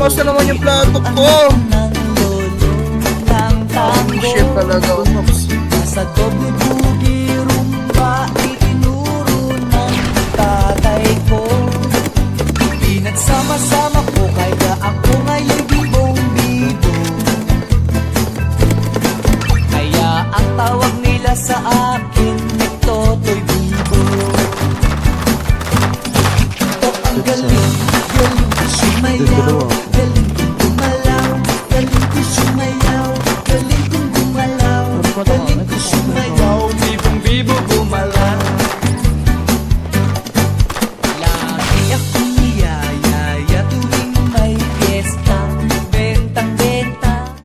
Asa naman yung plato ko? Shit talaga, Pops. Sa doble-dugi rumba itinuro ng tatay ko. Pinagsama-sama ko kaya ako nga'y bibong-bibo. Kaya ang tawag nila sa akin Totoy Bibo. Ito ang galing, galing sumayaw, galing